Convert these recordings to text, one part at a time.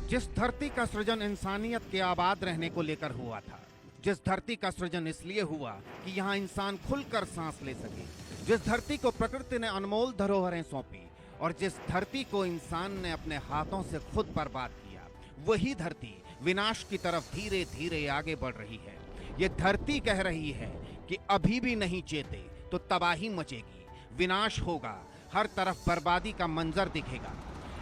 जिस धरती का सृजन इंसानियत के आबाद रहने को लेकर हुआ था, जिस धरती का सृजन इसलिए हुआ कि यहाँ इंसान खुलकर सांस ले सके, जिस धरती को प्रकृति ने अनमोल धरोहरें सौंपी और जिस धरती को इंसान ने अपने हाथों से खुद बर्बाद किया, वही धरती विनाश की तरफ धीरे धीरे आगे बढ़ रही है। ये धरती कह रही है कि अभी भी नहीं चेते तो तबाही मचेगी, विनाश होगा, हर तरफ बर्बादी का मंजर दिखेगा।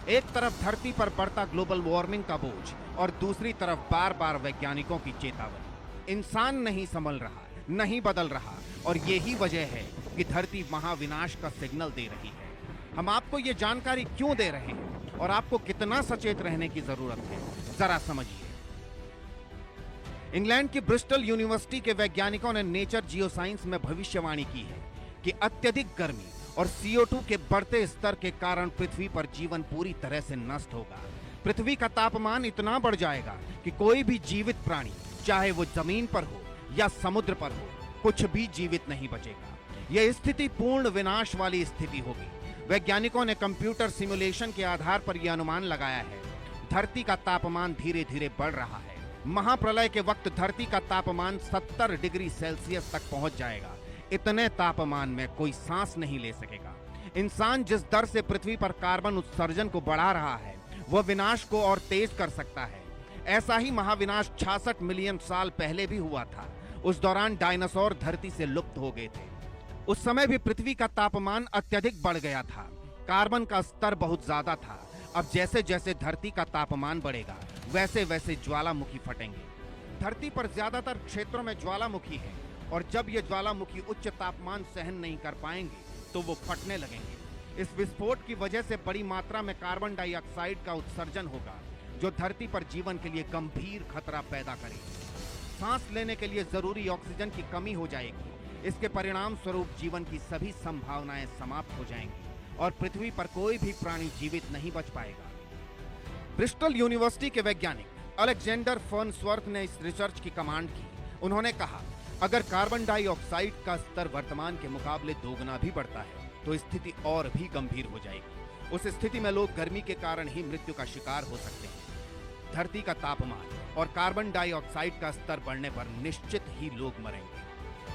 एक तरफ धरती पर बढ़ता ग्लोबल वार्मिंग का बोझ और दूसरी तरफ बार बार वैज्ञानिकों की चेतावनी। इंसान नहीं संभल रहा, नहीं बदल रहा और यही वजह है कि धरती महाविनाश का सिग्नल दे रही है। हम आपको ये जानकारी क्यों दे रहे हैं और आपको कितना सचेत रहने की जरूरत है, जरा समझिए। इंग्लैंड की ब्रिस्टल यूनिवर्सिटी के वैज्ञानिकों ने नेचर जियोसाइंस में भविष्यवाणी की है कि अत्यधिक गर्मी और CO2 के बढ़ते स्तर के कारण पृथ्वी पर जीवन पूरी तरह से नष्ट होगा। पृथ्वी का तापमान इतना बढ़ जाएगा कि कोई भी जीवित प्राणी, चाहे वो जमीन पर हो या समुद्र पर हो, कुछ भी जीवित नहीं बचेगा। यह स्थिति पूर्ण विनाश वाली स्थिति होगी। वैज्ञानिकों ने कंप्यूटर सिमुलेशन के आधार पर यह अनुमान लगाया है। धरती का तापमान धीरे धीरे बढ़ रहा है। महाप्रलय के वक्त धरती का तापमान 70 डिग्री सेल्सियस तक पहुंच जाएगा। इतने तापमान में कोई सांस नहीं ले सकेगा। इंसान जिस दर से पृथ्वी पर कार्बन उत्सर्जन को बढ़ा रहा है, वह विनाश को और तेज कर सकता है। ऐसा ही महाविनाश 66 मिलियन साल पहले भी हुआ था। उस दौरान डायनासोर धरती से लुप्त हो गए थे। उस समय भी पृथ्वी का तापमान अत्यधिक बढ़ गया था। कार्बन का स्तर बहुत ज्यादा था। अब जैसे जैसे धरती का तापमान बढ़ेगा, वैसे वैसे ज्वालामुखी फटेंगे। धरती पर ज्यादातर क्षेत्रों में ज्वालामुखी है और जब ये ज्वालामुखी उच्च तापमान सहन नहीं कर पाएंगे तो वो फटने लगेंगे। इस विस्फोट की वजह से बड़ी मात्रा में कार्बन डाइऑक्साइड का उत्सर्जन होगा, जो धरती पर जीवन के लिए गंभीर खतरा पैदा करेगी। सांस लेने के लिए जरूरी ऑक्सीजन की कमी हो जाएगी। इसके परिणाम स्वरूप जीवन की सभी संभावनाएं समाप्त हो जाएंगी और पृथ्वी पर कोई भी प्राणी जीवित नहीं बच पाएगा। ब्रिस्टल यूनिवर्सिटी के वैज्ञानिक अलेक्जेंडर फर्न्सवर्थ ने इस रिसर्च की कमांड की। उन्होंने कहा, अगर कार्बन डाइऑक्साइड का स्तर वर्तमान के मुकाबले दोगुना भी बढ़ता है तो स्थिति और भी गंभीर हो जाएगी। उस स्थिति में लोग गर्मी के कारण ही मृत्यु का शिकार हो सकते हैं। धरती का तापमान और कार्बन डाइऑक्साइड का स्तर बढ़ने पर निश्चित ही लोग मरेंगे।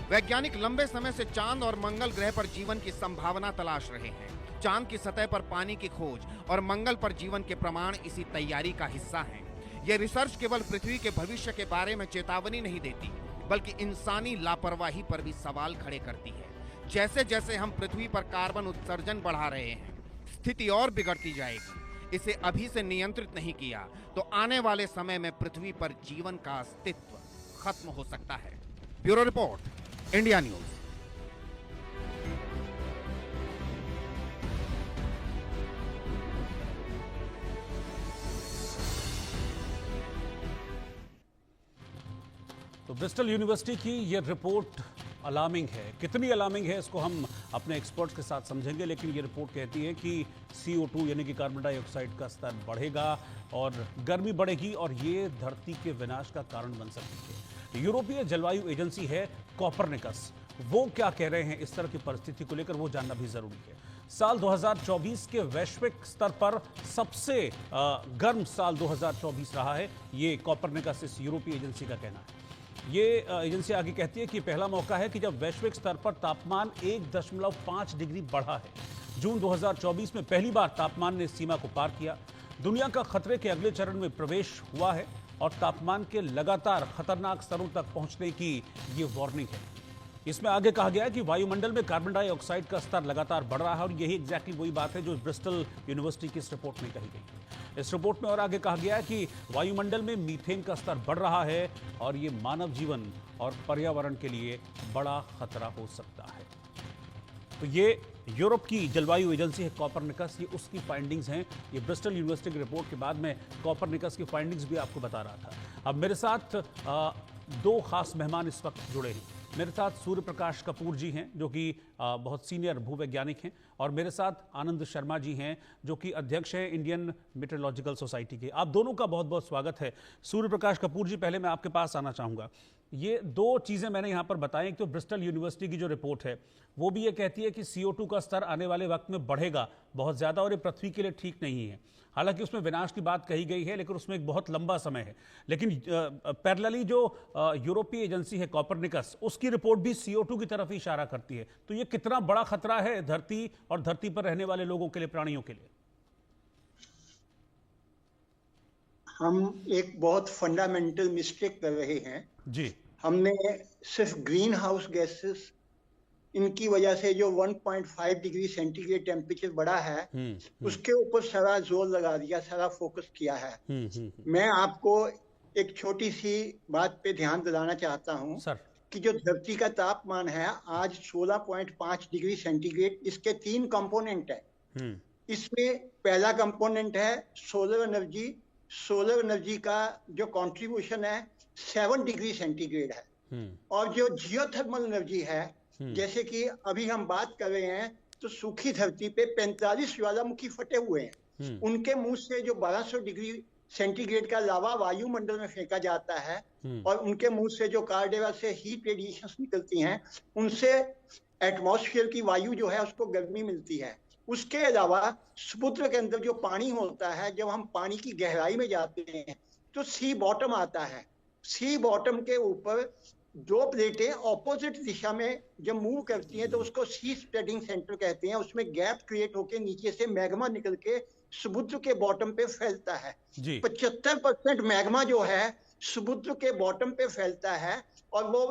वैज्ञानिक लंबे समय से चांद और मंगल ग्रह पर जीवन की संभावना तलाश रहे हैं। चांद की सतह पर पानी की खोज और मंगल पर जीवन के प्रमाण इसी तैयारी का हिस्सा हैं। यह रिसर्च केवल पृथ्वी के भविष्य के बारे में चेतावनी नहीं देती, बल्कि इंसानी लापरवाही पर भी सवाल खड़े करती है। जैसे जैसे हम पृथ्वी पर कार्बन उत्सर्जन बढ़ा रहे हैं, स्थिति और बिगड़ती जाएगी। इसे अभी से नियंत्रित नहीं किया तो आने वाले समय में पृथ्वी पर जीवन का अस्तित्व खत्म हो सकता है। Bureau report, India news. तो ब्रिस्टल यूनिवर्सिटी की ये रिपोर्ट अलार्मिंग है। कितनी अलार्मिंग है इसको हम अपने एक्सपर्ट्स के साथ समझेंगे, लेकिन ये रिपोर्ट कहती है कि CO2 यानी कि कार्बन डाइऑक्साइड का स्तर बढ़ेगा और गर्मी बढ़ेगी और ये धरती के विनाश का कारण बन सकती है। यूरोपीय जलवायु एजेंसी है कोपरनिकस, वो क्या कह रहे हैं इस तरह की परिस्थिति को लेकर, वो जानना भी जरूरी है। साल 2024 के वैश्विक स्तर पर सबसे गर्म साल 2024 रहा है, ये कोपरनिकस इस यूरोपीय एजेंसी का कहना है। ये एजेंसी आगे कहती है कि पहला मौका है कि जब वैश्विक स्तर पर तापमान 1.5 डिग्री बढ़ा है। जून 2024 में पहली बार तापमान ने सीमा को पार किया। दुनिया का खतरे के अगले चरण में प्रवेश हुआ है और तापमान के लगातार खतरनाक स्तरों तक पहुंचने की ये वार्निंग है। इसमें आगे कहा गया है कि वायुमंडल में कार्बन डाइऑक्साइड का स्तर लगातार बढ़ रहा है और यही एग्जैक्टली वही बात है जो ब्रिस्टल यूनिवर्सिटी की इस रिपोर्ट में कही गई है। इस रिपोर्ट में और आगे कहा गया है कि वायुमंडल में मीथेन का स्तर बढ़ रहा है और ये मानव जीवन और पर्यावरण के लिए बड़ा खतरा हो सकता है। तो ये यूरोप की जलवायु एजेंसी है कोपरनिकस, ये उसकी फाइंडिंग्स हैं। ये ब्रिस्टल यूनिवर्सिटी की रिपोर्ट के बाद में कोपरनिकस की फाइंडिंग्स भी आपको बता रहा था। अब मेरे साथ दो खास मेहमान इस वक्त जुड़े हैं। मेरे साथ सूर्य प्रकाश कपूर जी हैं, जो कि बहुत सीनियर भूवैज्ञानिक हैं, और मेरे साथ आनंद शर्मा जी हैं जो कि अध्यक्ष हैं इंडियन मेट्रोलॉजिकल सोसाइटी के। आप दोनों का बहुत बहुत स्वागत है। सूर्य प्रकाश कपूर जी, पहले मैं आपके पास आना चाहूँगा। ये दो चीज़ें मैंने यहाँ पर बताई। एक तो ब्रिस्टल यूनिवर्सिटी की जो रिपोर्ट है वो भी ये कहती है कि CO2 का स्तर आने वाले वक्त में बढ़ेगा बहुत ज़्यादा, और ये पृथ्वी के लिए ठीक नहीं है। हालांकि उसमें विनाश की बात कही गई है, लेकिन उसमें एक बहुत लंबा समय है। लेकिन पैरेलली जो यूरोपीय एजेंसी है कॉपरनिकस, उसकी रिपोर्ट भी CO2 की तरफ ही इशारा करती है। तो ये कितना बड़ा खतरा है धरती और धरती पर रहने वाले लोगों के लिए, प्राणियों के लिए? हम एक बहुत फंडामेंटल मिस्टेक कर रहे हैं जी। हमने सिर्फ ग्रीन हाउस गैसेस, इनकी वजह से जो 1.5 डिग्री सेंटीग्रेड टेम्परेचर बढ़ा है उसके ऊपर सारा जोर लगा दिया, सारा फोकस किया है। मैं आपको एक छोटी सी बात पे ध्यान दिलाना चाहता हूँ कि जो धरती का तापमान है आज 16.5 डिग्री सेंटीग्रेड, इसके 3 कंपोनेंट है। इसमें पहला कंपोनेंट है सोलर एनर्जी। सोलर एनर्जी का जो कंट्रीब्यूशन है 7 डिग्री सेंटीग्रेड है। और जो जियोथर्मल एनर्जी है, जैसे कि अभी हम बात कर रहे हैं तो सूखी धरती पे 45 ज्वालामुखी फटे हुए हैं। उनके मुंह से जो 1200 डिग्री सेंटीग्रेड का लावा वायुमंडल में फेंका जाता है और उनके मुंह से जो कार्डेवा से हीट रेडिएशंस निकलती हैं, उनसे एटमॉस्फेयर की वायु जो है उसको गर्मी मिलती है। उसके अलावा समुद्र के अंदर जो पानी होता है, जब हम पानी की गहराई में जाते हैं तो सी बॉटम आता है। सी बॉटम के ऊपर 2 प्लेटें ऑपोजिट दिशा में जब मूव करती हैं तो उसको सी स्प्रेडिंग सेंटर कहते हैं। उसमें गैप क्रिएट होकर नीचे से मैग्मा निकल के समुद्र के बॉटम पे फैलता है। 75% मैग्मा जो है समुद्र के बॉटम पे फैलता है और वो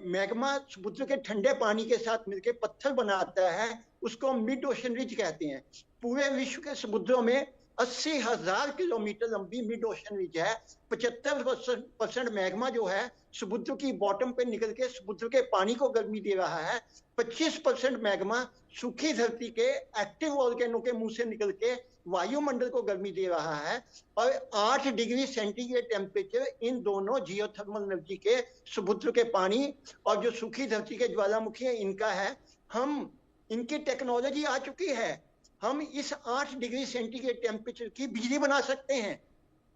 मैग्मा समुद्र के ठंडे पानी के साथ मिलकर पत्थर बनाता है। उसको मिड ओशन रिज कहते हैं। पूरे विश्व के समुद्रों में 80,000 किलोमीटर लंबी मिड ओशन रिज है। 75% मैग्मा जो है समुद्र की बॉटम पे निकल के समुद्र के पानी को गर्मी दे रहा है। 25% मैग्मा सूखी धरती के एक्टिव वोल्केनो के मुंह से निकल के वायुमंडल को गर्मी दे रहा है। और 8 डिग्री सेंटीग्रेड टेम्परेचर इन दोनों जियोथर्मल एनर्जी के, समुद्र के पानी और जो सूखी धरती के ज्वालामुखी है, इनका है। हम इनकी टेक्नोलॉजी आ चुकी है। हम इस 8 डिग्री सेंटीग्रेड टेम्परेचर की बिजली बना सकते हैं।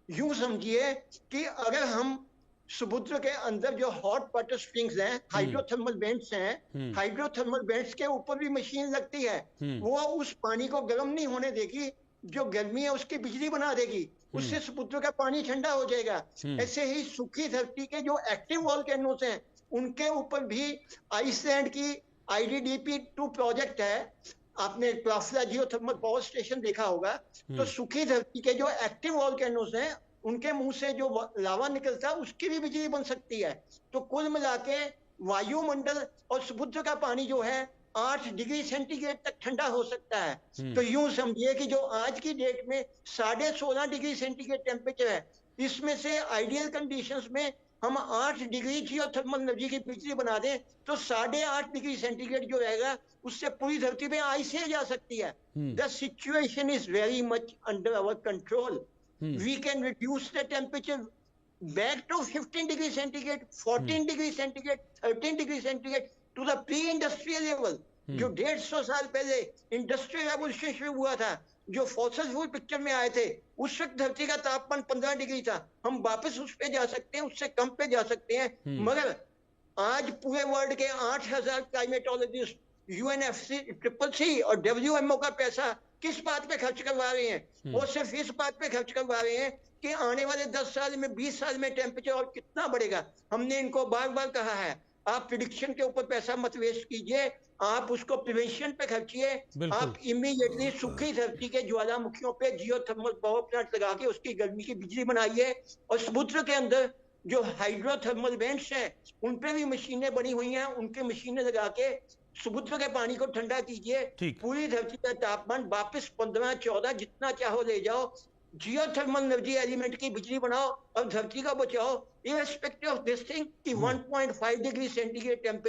यूं समझिए कि अगर हम समुद्र के अंदर जो हॉट वाटर स्प्रिंग्स हैं, हाइड्रोथर्मल वेंट्स हैं, हाइड्रोथर्मल वेंट्स के ऊपर भी मशीन लगती है। वो उस पानी को गर्म नहीं होने देगी, जो गर्मी है उसकी बिजली बना देगी। उससे समुद्र का पानी ठंडा हो जाएगा। ऐसे ही सूखी धरती के जो एक्टिव वोल्केनोस हैं उनके ऊपर भी आइसलैंड की IDDP-2 प्रोजेक्ट है। आपने क्राफ्ला जियोथर्मल पावर स्टेशन देखा होगा। तो सूखी धरती के जो एक्टिव वोल्केनोस हैं उनके मुंह से जो लावा निकलता है उसकी भी बिजली बन सकती है। तो कुल मिला के वायुमंडल और समुद्र का पानी जो है 8 डिग्री सेंटीग्रेड तक ठंडा हो सकता है। तो यूं समझिए कि जो आज की डेट में 16.5 डिग्री सेंटीग्रेड टेम्परेचर है, इसमें से आइडियल कंडीशंस में हम 8 डिग्री जियोथर्मल एनर्जी की बिजली बना दें तो 8.5 डिग्री सेंटीग्रेड जो रहेगा उससे पूरी धरती में आइसें जा सकती है। The situation is very much under our control. We can reduce the temperature back to 15 degree centigrade, 14 degree centigrade, 13 degree centigrade to the pre industrial level. जो 150 साल पहले इंडस्ट्रियल रेवोल्यूशन शुरू हुआ था, जो फॉसिल फ्यूल पिक्चर में आए थे, उस वक्त धरती का तापमान 15 डिग्री था। हम वापस उस पे जा सकते हैं, उससे कम पे जा सकते हैं। मगर आज पूरे वर्ल्ड के 8,000 क्लाइमेटोलॉजिस्ट, UNFC, CCC और WMO का पैसा किस बात पे खर्च करवा रहे हैं? वो सिर्फ इस बात पे खर्च करवा रहे हैं कि आने वाले 10 साल में, 20 साल में टेम्परेचर और कितना बढ़ेगा। हमने इनको बार बार कहा है, आप प्रिडिक्शन के ऊपर पैसा मत वेस्ट कीजिए, आप उसको प्रिवेंशन पे खर्चिए। आप इमीडिएटली सूखी धरती के ज्वालामुखियों पे जियोथर्मल पावर प्लांट लगा के उसकी गर्मी की बिजली बनाइए। और समुद्र के अंदर जो हाइड्रोथर्मल वेंट्स हैं उन पे भी मशीनें बनी हुई हैं, उनके मशीनें लगा के समुद्र के पानी को ठंडा कीजिए। पूरी धरती का तापमान वापस 15-14 जितना चाहो ले जाओ। जियोथर्मल एनर्जी एलिमेंट की बिजली बनाओ और धरती का बचाओ, इररिस्पेक्टिव ऑफ दिस थिंग कि 1.5 डिग्री सेंटीग्रेड टेम्परेचर